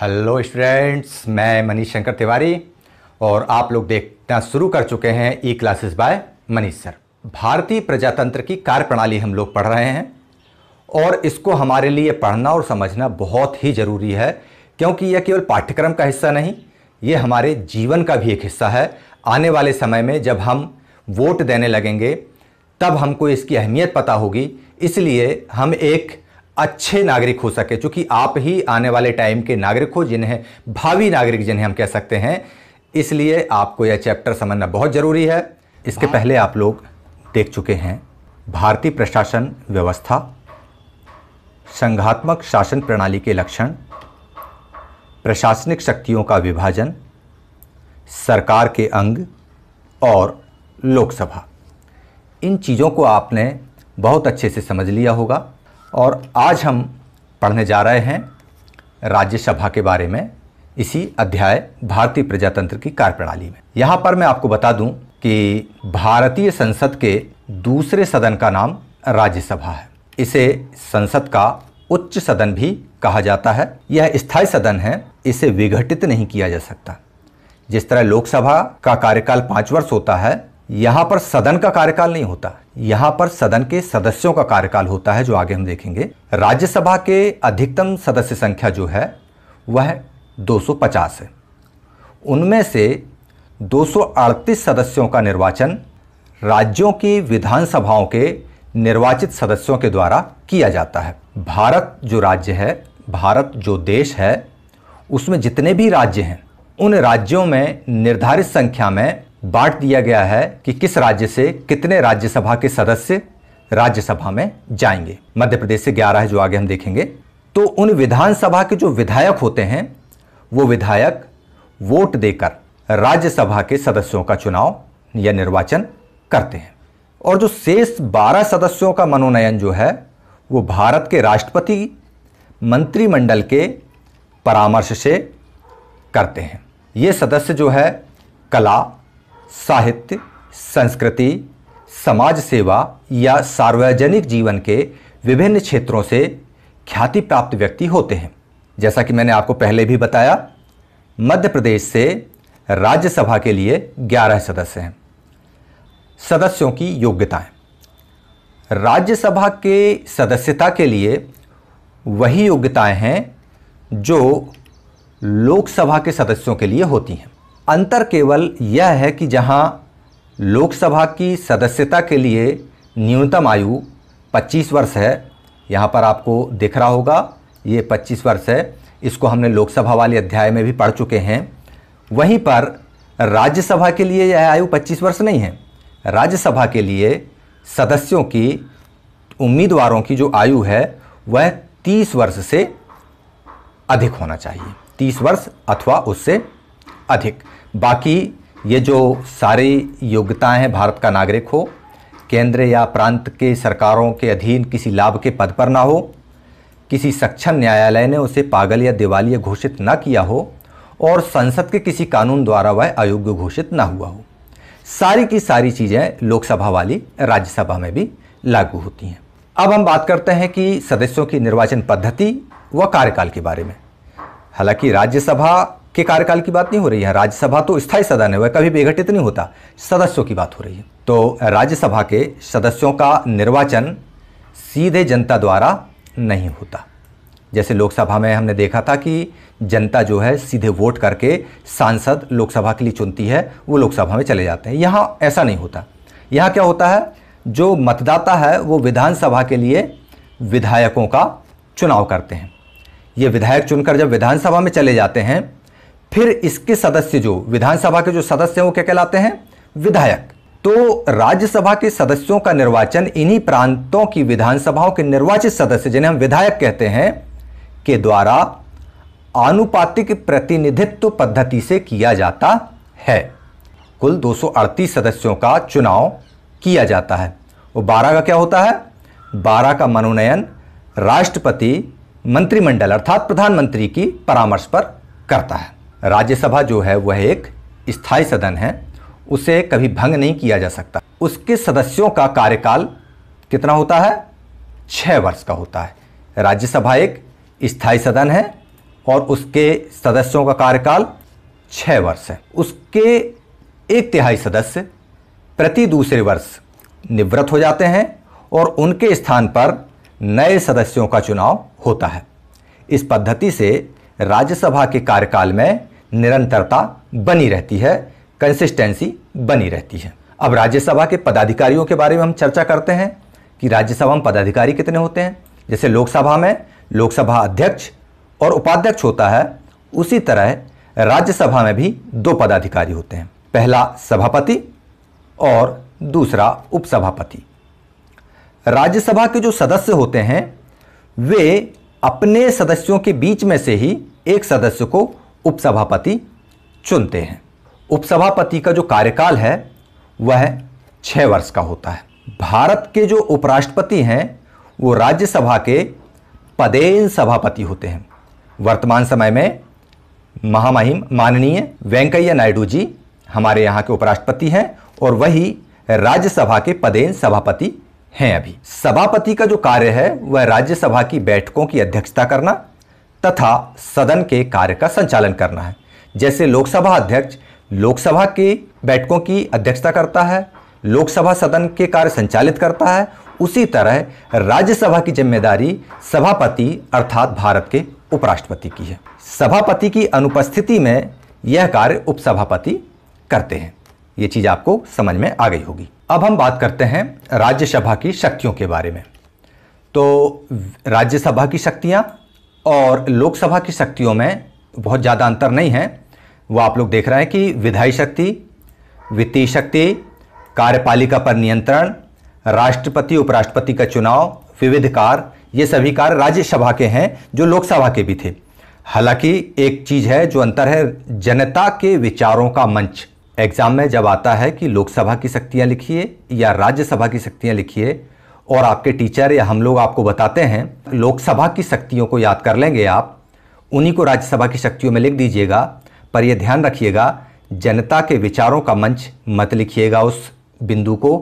Hello students, मैं मनीष शंकर तिवारी और आप लोग देखना शुरू कर चुके हैं ई क्लासेस बाय मनीष सर। भारतीय प्रजातंत्र की कार्यप्रणाली हम लोग पढ़ रहे हैं और इसको हमारे लिए पढ़ना और समझना बहुत ही ज़रूरी है, क्योंकि यह केवल पाठ्यक्रम का हिस्सा नहीं, ये हमारे जीवन का भी एक हिस्सा है। आने वाले समय में जब हम वोट देने लगेंगे तब हमको इसकी अहमियत पता होगी, इसलिए हम एक अच्छे नागरिक हो सके, चूंकि आप ही आने वाले टाइम के नागरिक हो, जिन्हें भावी नागरिक जिन्हें हम कह सकते हैं, इसलिए आपको यह चैप्टर समझना बहुत ज़रूरी है। इसके पहले आप लोग देख चुके हैं भारतीय प्रशासन व्यवस्था, संघात्मक शासन प्रणाली के लक्षण, प्रशासनिक शक्तियों का विभाजन, सरकार के अंग और लोकसभा। इन चीज़ों को आपने बहुत अच्छे से समझ लिया होगा और आज हम पढ़ने जा रहे हैं राज्यसभा के बारे में, इसी अध्याय भारतीय प्रजातंत्र की कार्यप्रणाली में। यहाँ पर मैं आपको बता दूं कि भारतीय संसद के दूसरे सदन का नाम राज्यसभा है। इसे संसद का उच्च सदन भी कहा जाता है। यह स्थायी सदन है, इसे विघटित नहीं किया जा सकता। जिस तरह लोकसभा का कार्यकाल 5 वर्ष होता है, यहाँ पर सदन का कार्यकाल नहीं होता, यहाँ पर सदन के सदस्यों का कार्यकाल होता है, जो आगे हम देखेंगे। राज्यसभा के अधिकतम सदस्य संख्या जो है वह 250 है। उनमें से 238 सदस्यों का निर्वाचन राज्यों की विधानसभाओं के निर्वाचित सदस्यों के द्वारा किया जाता है। भारत जो राज्य है, भारत जो देश है, उसमें जितने भी राज्य हैं, उन राज्यों में निर्धारित संख्या में बांट दिया गया है कि किस राज्य से कितने राज्यसभा के सदस्य राज्यसभा में जाएंगे। मध्य प्रदेश से 11 है, जो आगे हम देखेंगे। तो उन विधानसभा के जो विधायक होते हैं, वो विधायक वोट देकर राज्यसभा के सदस्यों का चुनाव या निर्वाचन करते हैं। और जो शेष 12 सदस्यों का मनोनयन जो है, वो भारत के राष्ट्रपति मंत्रिमंडल के परामर्श से करते हैं। ये सदस्य जो है कला, साहित्य, संस्कृति, समाज सेवा या सार्वजनिक जीवन के विभिन्न क्षेत्रों से ख्याति प्राप्त व्यक्ति होते हैं। जैसा कि मैंने आपको पहले भी बताया, मध्य प्रदेश से राज्यसभा के लिए 11 सदस्य हैं। सदस्यों की योग्यताएं। राज्यसभा के सदस्यता के लिए वही योग्यताएं हैं जो लोकसभा के सदस्यों के लिए होती हैं। अंतर केवल यह है कि जहां लोकसभा की सदस्यता के लिए न्यूनतम आयु 25 वर्ष है, यहां पर आपको दिख रहा होगा ये 25 वर्ष है, इसको हमने लोकसभा वाले अध्याय में भी पढ़ चुके हैं। वहीं पर राज्यसभा के लिए यह आयु 25 वर्ष नहीं है। राज्यसभा के लिए सदस्यों की, उम्मीदवारों की जो आयु है वह 30 वर्ष से अधिक होना चाहिए, 30 वर्ष अथवा उससे अधिक। बाकी ये जो सारी योग्यताएं हैं, भारत का नागरिक हो, केंद्र या प्रांत के सरकारों के अधीन किसी लाभ के पद पर ना हो, किसी सक्षम न्यायालय ने उसे पागल या दिवालिया घोषित ना किया हो और संसद के किसी कानून द्वारा वह अयोग्य घोषित ना हुआ हो, सारी की सारी चीज़ें लोकसभा वाली राज्यसभा में भी लागू होती हैं। अब हम बात करते हैं कि सदस्यों की निर्वाचन पद्धति व कार्यकाल के बारे में। हालांकि राज्यसभा के कार्यकाल की बात नहीं हो रही है, राज्यसभा तो स्थायी सदन है, वह कभी विघटित नहीं होता, सदस्यों की बात हो रही है। तो राज्यसभा के सदस्यों का निर्वाचन सीधे जनता द्वारा नहीं होता। जैसे लोकसभा में हमने देखा था कि जनता जो है सीधे वोट करके सांसद लोकसभा के लिए चुनती है, वो लोकसभा में चले जाते हैं। यहाँ ऐसा नहीं होता। यहाँ क्या होता है, जो मतदाता है वो विधानसभा के लिए विधायकों का चुनाव करते हैं। ये विधायक चुनकर जब विधानसभा में चले जाते हैं, फिर इसके सदस्य, जो विधानसभा के जो सदस्य हैं, वो क्या कहलाते हैं, विधायक। तो राज्यसभा के सदस्यों का निर्वाचन इन्हीं प्रांतों की विधानसभाओं के निर्वाचित सदस्य, जिन्हें हम विधायक कहते हैं, के द्वारा आनुपातिक प्रतिनिधित्व पद्धति से किया जाता है। कुल 238 सदस्यों का चुनाव किया जाता है। वो 12 का क्या होता है, 12 का मनोनयन राष्ट्रपति मंत्रिमंडल अर्थात प्रधानमंत्री की परामर्श पर करता है। राज्यसभा जो है वह एक स्थायी सदन है, उसे कभी भंग नहीं किया जा सकता। उसके सदस्यों का कार्यकाल कितना होता है, 6 वर्ष का होता है। राज्यसभा एक स्थायी सदन है और उसके सदस्यों का कार्यकाल 6 वर्ष है। उसके 1/3 सदस्य प्रति दूसरे वर्ष निवृत्त हो जाते हैं और उनके स्थान पर नए सदस्यों का चुनाव होता है। इस पद्धति से राज्यसभा के कार्यकाल में निरंतरता बनी रहती है, कंसिस्टेंसी बनी रहती है। अब राज्यसभा के पदाधिकारियों के बारे में हम चर्चा करते हैं कि राज्यसभा में पदाधिकारी कितने होते हैं। जैसे लोकसभा में लोकसभा अध्यक्ष और उपाध्यक्ष होता है, उसी तरह राज्यसभा में भी 2 पदाधिकारी होते हैं, पहला सभापति और दूसरा उपसभापति। राज्यसभा के जो सदस्य होते हैं वे अपने सदस्यों के बीच में से ही एक सदस्य को उपसभापति चुनते हैं। उपसभापति का जो कार्यकाल है वह 6 वर्ष का होता है। भारत के जो उपराष्ट्रपति हैं वो राज्यसभा के पदेन सभापति होते हैं। वर्तमान समय में महामहिम माननीय वेंकैया नायडू जी हमारे यहाँ के उपराष्ट्रपति हैं और वही राज्यसभा के पदेन सभापति हैं। अभी सभापति का जो कार्य है वह राज्यसभा की बैठकों की अध्यक्षता करना तथा सदन के कार्य का संचालन करना है। जैसे लोकसभा अध्यक्ष लोकसभा की बैठकों की अध्यक्षता करता है, लोकसभा सदन के कार्य संचालित करता है, उसी तरह राज्यसभा की जिम्मेदारी सभापति अर्थात भारत के उपराष्ट्रपति की है। सभापति की अनुपस्थिति में यह कार्य उपसभापति करते हैं। ये चीज आपको समझ में आ गई होगी। अब हम बात करते हैं राज्यसभा की शक्तियों के बारे में। तो राज्यसभा की शक्तियां और लोकसभा की शक्तियों में बहुत ज़्यादा अंतर नहीं है। वो आप लोग देख रहे हैं कि विधायी शक्ति, वित्तीय शक्ति, कार्यपालिका पर नियंत्रण, राष्ट्रपति उपराष्ट्रपति का चुनाव, विविध कार्य, ये सभी कार्य राज्यसभा के हैं जो लोकसभा के भी थे। हालांकि एक चीज़ है जो अंतर है, जनता के विचारों का मंच। एग्जाम में जब आता है कि लोकसभा की शक्तियाँ लिखिए या राज्यसभा की शक्तियाँ लिखिए और आपके टीचर या हम लोग आपको बताते हैं लोकसभा की शक्तियों को याद कर लेंगे आप, उन्हीं को राज्यसभा की शक्तियों में लिख दीजिएगा। पर यह ध्यान रखिएगा जनता के विचारों का मंच मत लिखिएगा उस बिंदु को,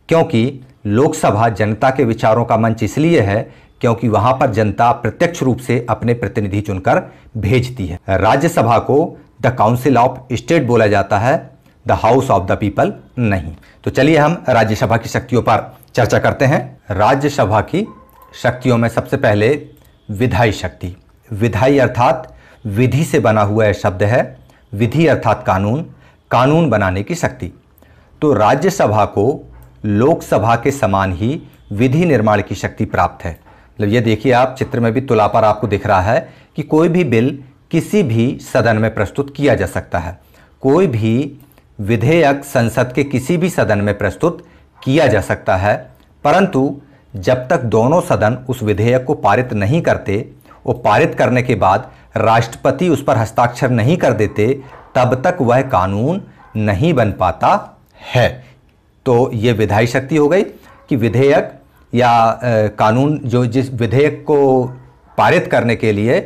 क्योंकि लोकसभा जनता के विचारों का मंच इसलिए है क्योंकि वहां पर जनता प्रत्यक्ष रूप से अपने प्रतिनिधि चुनकर भेजती है। राज्यसभा को द काउंसिल ऑफ स्टेट बोला जाता है, the house of the people नहीं। तो चलिए हम राज्यसभा की शक्तियों पर चर्चा करते हैं। राज्यसभा की शक्तियों में सबसे पहले विधायी शक्ति। विधायी अर्थात विधि से बना हुआ यह शब्द है। विधि अर्थात कानून, कानून बनाने की शक्ति। तो राज्यसभा को लोकसभा के समान ही विधि निर्माण की शक्ति प्राप्त है। मतलब ये देखिए आप चित्र में भी तुला पर आपको दिख रहा है कि कोई भी बिल किसी भी सदन में प्रस्तुत किया जा सकता है। कोई भी विधेयक संसद के किसी भी सदन में प्रस्तुत किया जा सकता है, परंतु जब तक दोनों सदन उस विधेयक को पारित नहीं करते और पारित करने के बाद राष्ट्रपति उस पर हस्ताक्षर नहीं कर देते, तब तक वह कानून नहीं बन पाता है। तो ये विधायी शक्ति हो गई कि विधेयक या कानून जो जिस विधेयक को पारित करने के लिए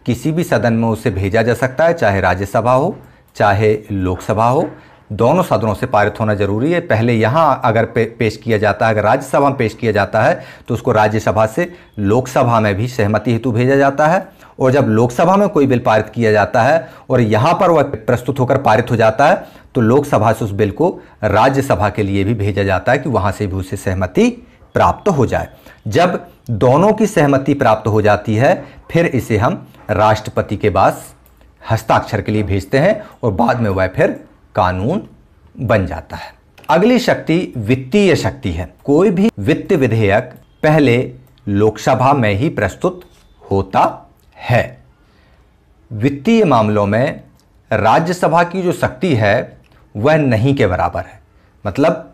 किसी भी सदन में उसे भेजा जा सकता है, चाहे राज्यसभा हो चाहे लोकसभा हो, दोनों सदनों से पारित होना जरूरी है। पहले यहाँ अगर पेश किया जाता है, अगर राज्यसभा में पेश किया जाता है तो उसको राज्यसभा से लोकसभा में भी सहमति हेतु भेजा जाता है, और जब लोकसभा में कोई बिल पारित किया जाता है और यहाँ पर वह प्रस्तुत होकर पारित हो जाता है तो लोकसभा से उस बिल को राज्यसभा के लिए भी भेजा जाता है कि वहाँ से भी उसे सहमति प्राप्त हो जाए। जब दोनों की सहमति प्राप्त हो जाती है फिर इसे हम राष्ट्रपति के पास हस्ताक्षर के लिए भेजते हैं और बाद में वह फिर कानून बन जाता है। अगली शक्ति वित्तीय शक्ति है। कोई भी वित्त विधेयक पहले लोकसभा में ही प्रस्तुत होता है। वित्तीय मामलों में राज्यसभा की जो शक्ति है वह नहीं के बराबर है। मतलब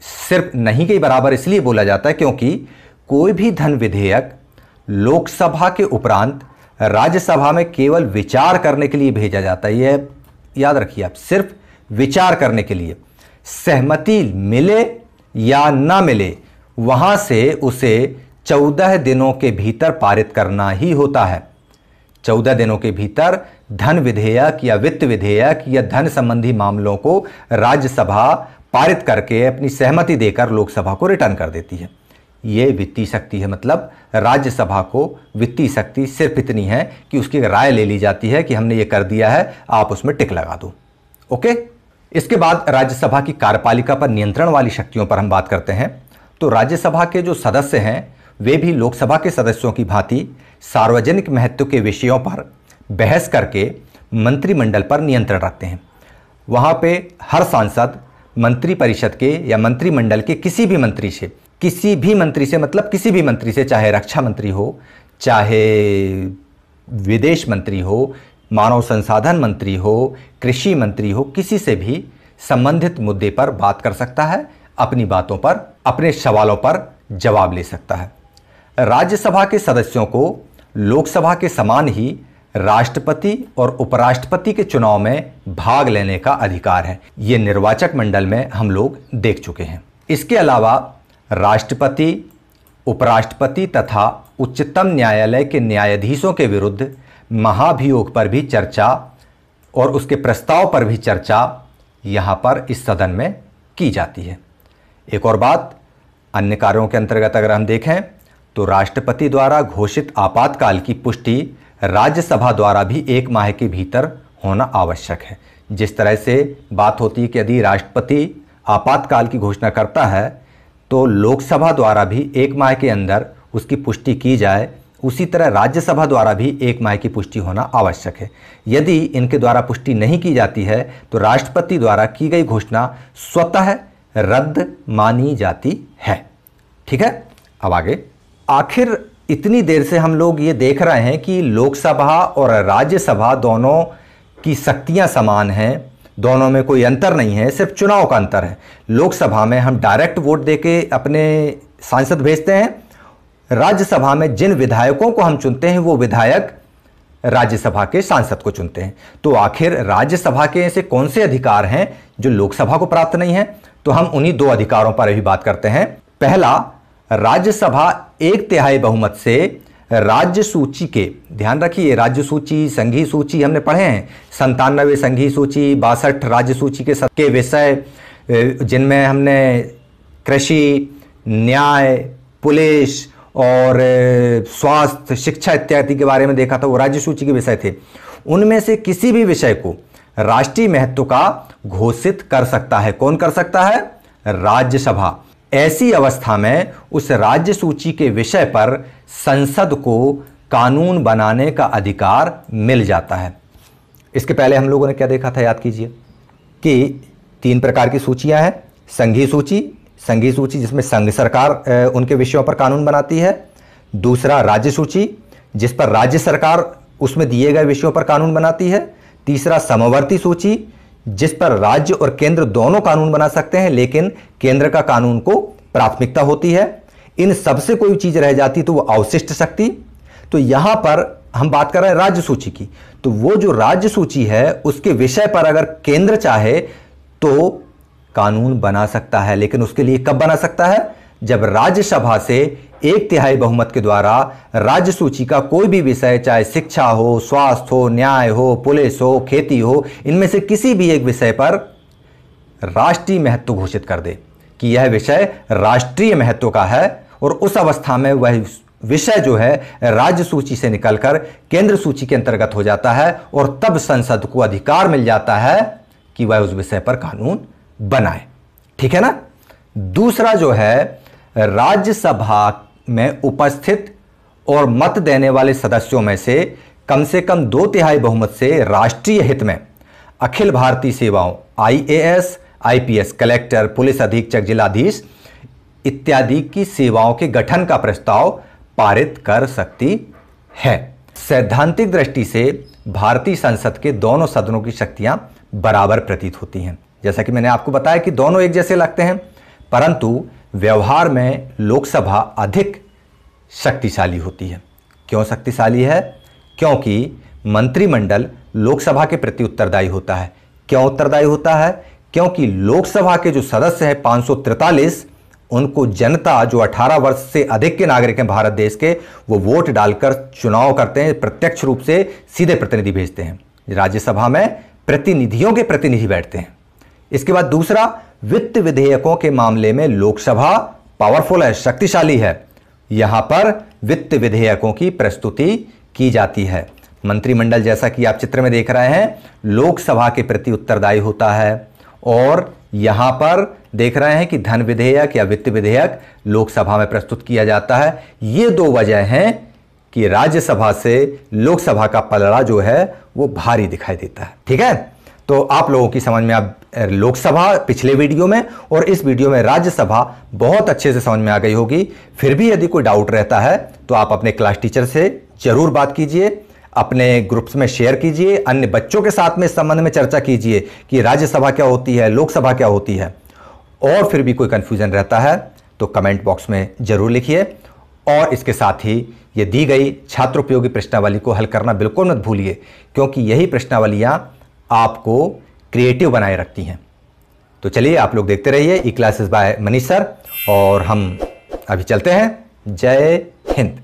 सिर्फ नहीं के बराबर इसलिए बोला जाता है क्योंकि कोई भी धन विधेयक लोकसभा के उपरांत राज्यसभा में केवल विचार करने के लिए भेजा जाता है। यह याद रखिए आप, सिर्फ विचार करने के लिए। सहमति मिले या ना मिले वहां से उसे 14 दिनों के भीतर पारित करना ही होता है। 14 दिनों के भीतर धन विधेयक या वित्त विधेयक या धन संबंधी मामलों को राज्यसभा पारित करके अपनी सहमति देकर लोकसभा को रिटर्न कर देती है। ये वित्तीय शक्ति है। मतलब राज्यसभा को वित्तीय शक्ति सिर्फ इतनी है कि उसकी राय ले ली जाती है कि हमने ये कर दिया है, आप उसमें टिक लगा दो। ओके। इसके बाद राज्यसभा की कार्यपालिका पर नियंत्रण वाली शक्तियों पर हम बात करते हैं। तो राज्यसभा के जो सदस्य हैं वे भी लोकसभा के सदस्यों की भांति सार्वजनिक महत्व के विषयों पर बहस करके मंत्रिमंडल पर नियंत्रण रखते हैं। वहाँ पे हर सांसद मंत्रिपरिषद के या मंत्रिमंडल के किसी भी मंत्री से मतलब किसी भी मंत्री से, चाहे रक्षा मंत्री हो, चाहे विदेश मंत्री हो, मानव संसाधन मंत्री हो, कृषि मंत्री हो, किसी से भी संबंधित मुद्दे पर बात कर सकता है, अपनी बातों पर, अपने सवालों पर जवाब ले सकता है। राज्यसभा के सदस्यों को लोकसभा के समान ही राष्ट्रपति और उपराष्ट्रपति के चुनाव में भाग लेने का अधिकार है। ये निर्वाचक मंडल में हम लोग देख चुके हैं। इसके अलावा राष्ट्रपति, उपराष्ट्रपति तथा उच्चतम न्यायालय के न्यायाधीशों के विरुद्ध महाभियोग पर भी चर्चा और उसके प्रस्ताव पर भी चर्चा यहाँ पर इस सदन में की जाती है। एक और बात, अन्य कार्यों के अंतर्गत अगर हम देखें तो राष्ट्रपति द्वारा घोषित आपातकाल की पुष्टि राज्यसभा द्वारा भी 1 माह के भीतर होना आवश्यक है। जिस तरह से बात होती है कि यदि राष्ट्रपति आपातकाल की घोषणा करता है तो लोकसभा द्वारा भी 1 माह के अंदर उसकी पुष्टि की जाए, उसी तरह राज्यसभा द्वारा भी 1 माह की पुष्टि होना आवश्यक है। यदि इनके द्वारा पुष्टि नहीं की जाती है तो राष्ट्रपति द्वारा की गई घोषणा स्वतः रद्द मानी जाती है। ठीक है, अब आगे। आखिर इतनी देर से हम लोग ये देख रहे हैं कि लोकसभा और राज्यसभा दोनों की शक्तियां समान हैं, दोनों में कोई अंतर नहीं है, सिर्फ चुनाव का अंतर है। लोकसभा में हम डायरेक्ट वोट देके अपने सांसद भेजते हैं, राज्यसभा में जिन विधायकों को हम चुनते हैं वो विधायक राज्यसभा के सांसद को चुनते हैं। तो आखिर राज्यसभा के ऐसे कौन से अधिकार हैं जो लोकसभा को प्राप्त नहीं है? तो हम उन्हीं 2 अधिकारों पर अभी बात करते हैं। पहला, राज्यसभा 1/3 बहुमत से राज्य सूची के, ध्यान रखिए राज्य सूची, संघीय सूची हमने पढ़े हैं, 97 संघीय सूची, 62 राज्य सूची के विषय जिनमें हमने कृषि, न्याय, पुलिस और स्वास्थ्य, शिक्षा इत्यादि के बारे में देखा था, वो राज्य सूची के विषय थे। उनमें से किसी भी विषय को राष्ट्रीय महत्व का घोषित कर सकता है। कौन कर सकता है? राज्यसभा। ऐसी अवस्था में उस राज्य सूची के विषय पर संसद को कानून बनाने का अधिकार मिल जाता है। इसके पहले हम लोगों ने क्या देखा था, याद कीजिए कि 3 प्रकार की सूचियां हैं। संघीय सूची जिसमें संघ सरकार उनके विषयों पर कानून बनाती है। दूसरा, राज्य सूची जिस पर राज्य सरकार उसमें दिए गए विषयों पर कानून बनाती है। तीसरा, समवर्ती सूची जिस पर राज्य और केंद्र दोनों कानून बना सकते हैं, लेकिन केंद्र का कानून को प्राथमिकता होती है। इन सबसे कोई चीज रह जाती तो वो अवशिष्ट शक्ति। तो यहां पर हम बात कर रहे हैं राज्य सूची की। तो वो जो राज्य सूची है उसके विषय पर अगर केंद्र चाहे तो कानून बना सकता है, लेकिन उसके लिए कब बना सकता है? जब राज्यसभा से 1/3 बहुमत के द्वारा राज्य सूची का कोई भी विषय, चाहे शिक्षा हो, स्वास्थ्य हो, न्याय हो, पुलिस हो, खेती हो, इनमें से किसी भी एक विषय पर राष्ट्रीय महत्व घोषित कर दे कि यह विषय राष्ट्रीय महत्व का है, और उस अवस्था में वह विषय जो है राज्य सूची से निकलकर केंद्र सूची के अंतर्गत हो जाता है, और तब संसद को अधिकार मिल जाता है कि वह उस विषय पर कानून बनाए। ठीक है ना। दूसरा जो है, राज्यसभा में उपस्थित और मत देने वाले सदस्यों में से कम 2/3 बहुमत से राष्ट्रीय हित में अखिल भारतीय सेवाओं, IAS, IPS, कलेक्टर, पुलिस अधीक्षक, जिलाधीश इत्यादि की सेवाओं के गठन का प्रस्ताव पारित कर सकती है। सैद्धांतिक दृष्टि से भारतीय संसद के दोनों सदनों की शक्तियां बराबर प्रतीत होती हैं। जैसा कि मैंने आपको बताया कि दोनों एक जैसे लगते हैं, परंतु व्यवहार में लोकसभा अधिक शक्तिशाली होती है। क्यों शक्तिशाली है? क्योंकि मंत्रिमंडल लोकसभा के प्रति उत्तरदायी होता है। क्यों उत्तरदायी होता है? क्योंकि लोकसभा के जो सदस्य हैं 543, उनको जनता, जो 18 वर्ष से अधिक के नागरिक हैं भारत देश के, वो वोट डालकर चुनाव करते हैं, प्रत्यक्ष रूप से सीधे प्रतिनिधि भेजते हैं। राज्यसभा में प्रतिनिधियों के प्रतिनिधि बैठते हैं। इसके बाद दूसरा, वित्त विधेयकों के मामले में लोकसभा पावरफुल है, शक्तिशाली है। यहां पर वित्त विधेयकों की प्रस्तुति की जाती है। मंत्रिमंडल, जैसा कि आप चित्र में देख रहे हैं, लोकसभा के प्रति उत्तरदायी होता है और यहां पर देख रहे हैं कि धन विधेयक या वित्त विधेयक लोकसभा में प्रस्तुत किया जाता है। ये दो वजह हैं कि राज्यसभा से लोकसभा का पलड़ा जो है वो भारी दिखाई देता है। ठीक है, तो आप लोगों की समझ में अब लोकसभा पिछले वीडियो में और इस वीडियो में राज्यसभा बहुत अच्छे से समझ में आ गई होगी। फिर भी यदि कोई डाउट रहता है तो आप अपने क्लास टीचर से जरूर बात कीजिए, अपने ग्रुप्स में शेयर कीजिए, अन्य बच्चों के साथ में इस संबंध में चर्चा कीजिए कि राज्यसभा क्या होती है, लोकसभा क्या होती है। और फिर भी कोई कंफ्यूजन रहता है तो कमेंट बॉक्स में जरूर लिखिए। और इसके साथ ही ये दी गई छात्र उपयोगी प्रश्नावली को हल करना बिल्कुल मत भूलिए, क्योंकि यही प्रश्नावलियां आपको क्रिएटिव बनाए रखती हैं। तो चलिए आप लोग देखते रहिए ई क्लासेस बाय मनीष सर, और हम अभी चलते हैं। जय हिंद।